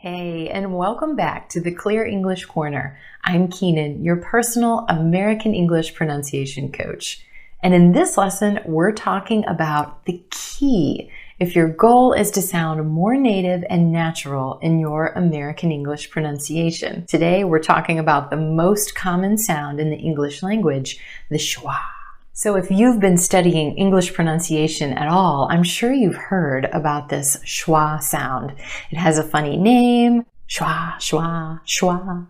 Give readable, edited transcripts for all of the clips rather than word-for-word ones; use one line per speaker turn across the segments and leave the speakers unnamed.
Hey, and welcome back to the Clear English Corner. I'm Keenan, your personal American English pronunciation coach. And in this lesson, we're talking about the key if your goal is to sound more native and natural in your American English pronunciation. Today, we're talking about the most common sound in the English language, the schwa. So if you've been studying English pronunciation at all, I'm sure you've heard about this schwa sound. It has a funny name, schwa, schwa, schwa.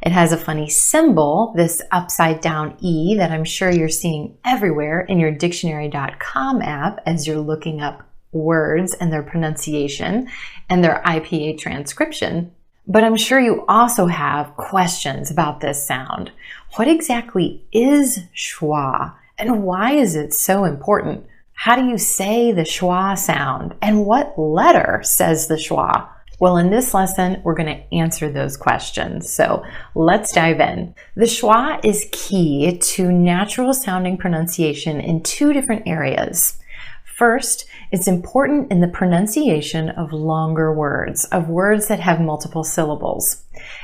It has a funny symbol, this upside down E that I'm sure you're seeing everywhere in your dictionary.com app as you're looking up words and their pronunciation and their IPA transcription. But I'm sure you also have questions about this sound. What exactly is schwa? And why is it so important? How do you say the schwa sound? And what letter says the schwa? Well, in this lesson, we're going to answer those questions. So let's dive in. The schwa is key to natural sounding pronunciation in two different areas. First, it's important in the pronunciation of longer words, of words that have multiple syllables.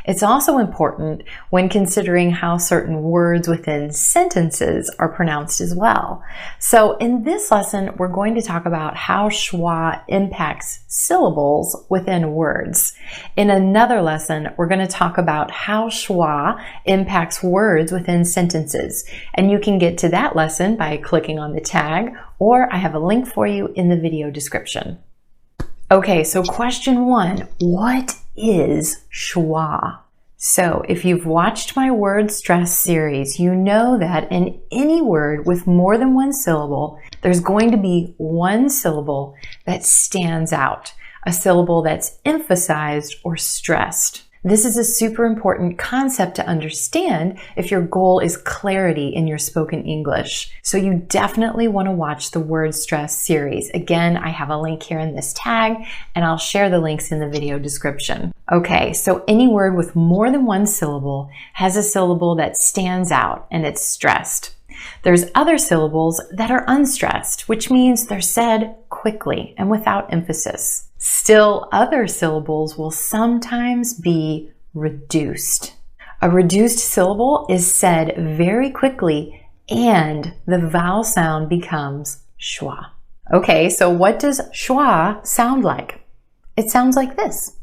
It's also important when considering how certain words within sentences are pronounced as well. So in this lesson, we're going to talk about how schwa impacts syllables within words. In another lesson, we're going to talk about how schwa impacts words within sentences. And you can get to that lesson by clicking on the tag, or I have a link for you in the video description. Okay, so question one, what is schwa? So if you've watched my word stress series, you know that in any word with more than one syllable, there's going to be one syllable that stands out, a syllable that's emphasized or stressed. This is a super important concept to understand if your goal is clarity in your spoken English. So you definitely want to watch the word stress series. Again, I have a link here in this tag, and I'll share the links in the video description. Okay, so any word with more than one syllable has a syllable that stands out and it's stressed. There's other syllables that are unstressed, which means they're said quickly and without emphasis. Still, other syllables will sometimes be reduced. A reduced syllable is said very quickly and the vowel sound becomes schwa. Okay, so what does schwa sound like? It sounds like this.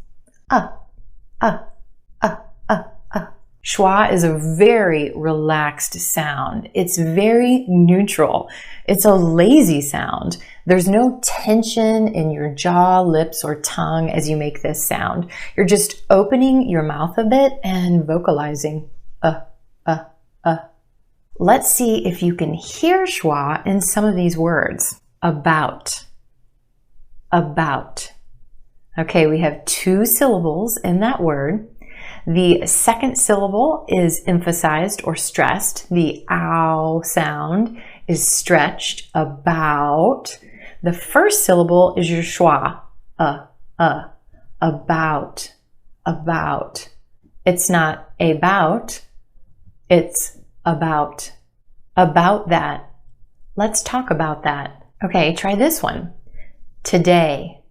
Schwa is a very relaxed sound. It's very neutral. It's a lazy sound. There's no tension in your jaw, lips, or tongue as you make this sound. You're just opening your mouth a bit and vocalizing. Let's see if you can hear schwa in some of these words. About. Okay, we have two syllables in that word. The second syllable is emphasized or stressed. The ow sound is stretched, about. The first syllable is your schwa, about. It's not about, it's about that. Let's talk about that. Okay, try this one. Today.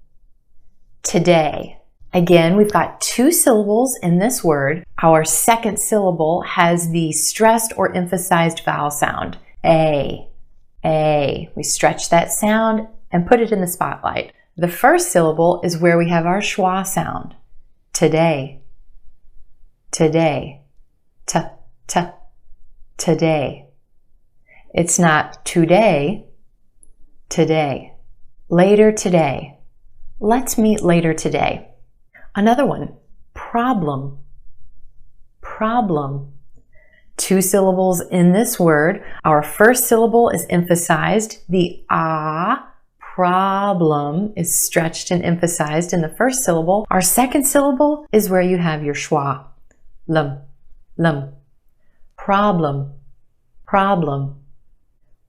Again, we've got two syllables in this word. Our second syllable has the stressed or emphasized vowel sound, A. We stretch that sound and put it in the spotlight. The first syllable is where we have our schwa sound, today. Today. It's not today, today. Later today. Let's meet later today. Another one, problem. Two syllables in this word. Our first syllable is emphasized. The problem is stretched and emphasized in the first syllable. Our second syllable is where you have your schwa, lum. Problem.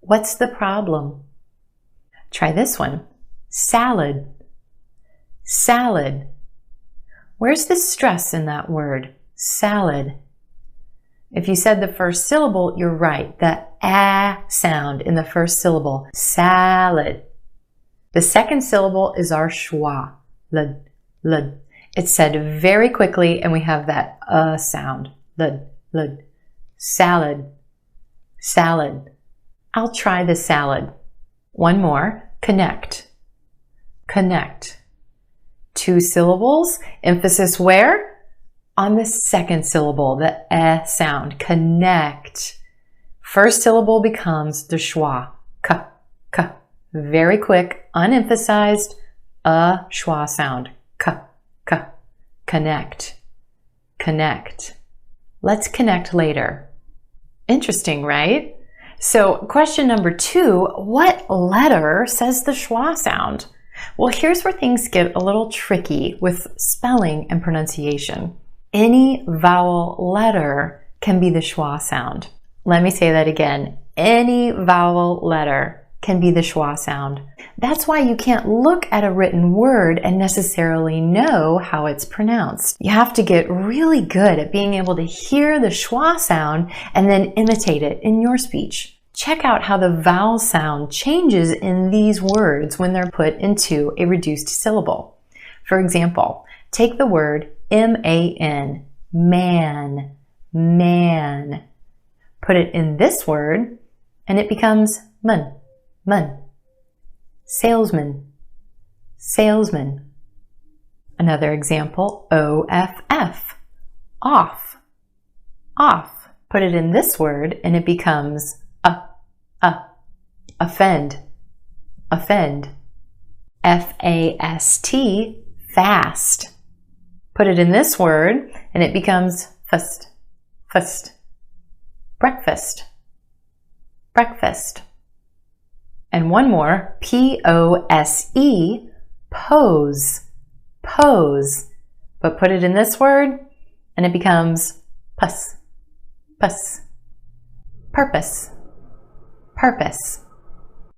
What's the problem? Try this one, salad. Where's the stress in that word? Salad. If you said the first syllable, you're right. The a sound in the first syllable. Salad. The second syllable is our schwa. Lud. It's said very quickly, and we have that sound. Lud, lud. Salad, salad. I'll try the salad. One more. Connect, connect. 2 syllables. Emphasis where? On the second syllable, the sound. Connect. First syllable becomes the schwa. K, k. Very quick, unemphasized, schwa sound. K, k. Connect, connect. Let's connect later. Interesting, right? So question number 2, what letter says the schwa sound? Well, here's where things get a little tricky with spelling and pronunciation. Any vowel letter can be the schwa sound. Let me say that again. Any vowel letter can be the schwa sound. That's why you can't look at a written word and necessarily know how it's pronounced. You have to get really good at being able to hear the schwa sound and then imitate it in your speech. Check out how the vowel sound changes in these words when they're put into a reduced syllable. For example, take the word M-A-N, man, man. Put it in this word and it becomes mun, mun. Salesman, salesman. Another example, O-F-F, off, off. Put it in this word and it becomes offend, offend. F-A-S-T, fast. Put it in this word and it becomes fust, fust. Breakfast, breakfast. And one more, P-O-S-E, pose, pose. But put it in this word and it becomes pus, pus. Purpose, purpose.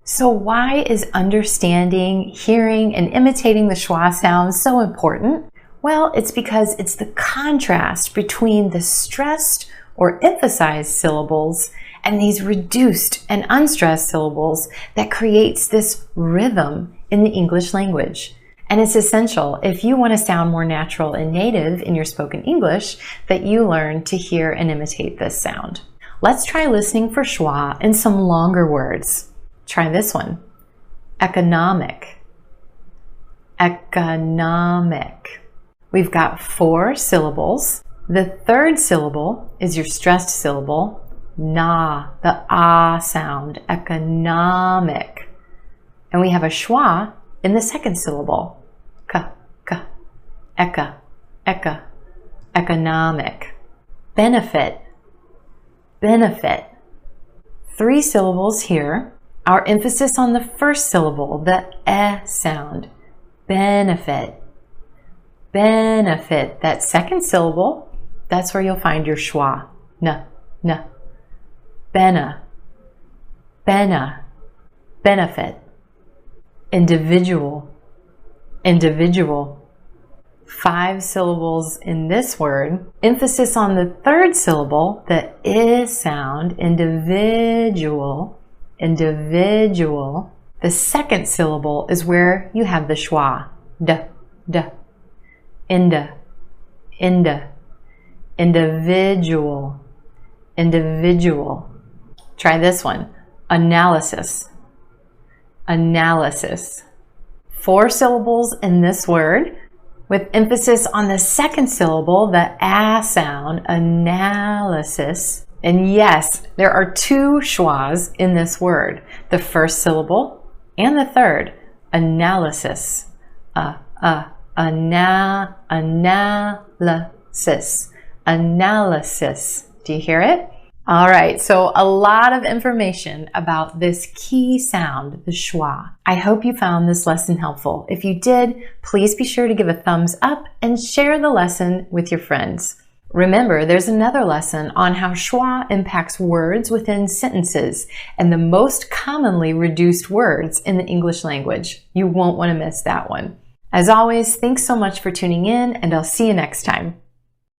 So why is understanding, hearing, and imitating the schwa sound so important? Well, it's because it's the contrast between the stressed or emphasized syllables and these reduced and unstressed syllables that creates this rhythm in the English language. And it's essential if you want to sound more natural and native in your spoken English that you learn to hear and imitate this sound. Let's try listening for schwa in some longer words. Try this one. Economic, economic. We've got 4 syllables. The third syllable is your stressed syllable, na, the ah sound, economic. And we have a schwa in the second syllable, ka, ka, eka, eka, economic. Benefit, benefit. 3 syllables here. Our emphasis on the first syllable, the sound, benefit, benefit. That second syllable, that's where you'll find your schwa, na, na. Bena, bena, benefit. Individual, individual. 5 syllables in this word. Emphasis on the third syllable, the sound, individual, individual. The second syllable is where you have the schwa, d, d. Inda, inda. Individual, individual. Try this one. Analysis, analysis. 4 syllables in this word with emphasis on the second syllable, the sound, analysis. And yes, there are 2 schwas in this word. The first syllable and the third, analysis. Analysis. Analysis. Do you hear it? All right, so a lot of information about this key sound, the schwa. I hope you found this lesson helpful. If you did, please be sure to give a thumbs up and share the lesson with your friends. Remember, there's another lesson on how schwa impacts words within sentences and the most commonly reduced words in the English language. You won't want to miss that one. As always, thanks so much for tuning in, and I'll see you next time.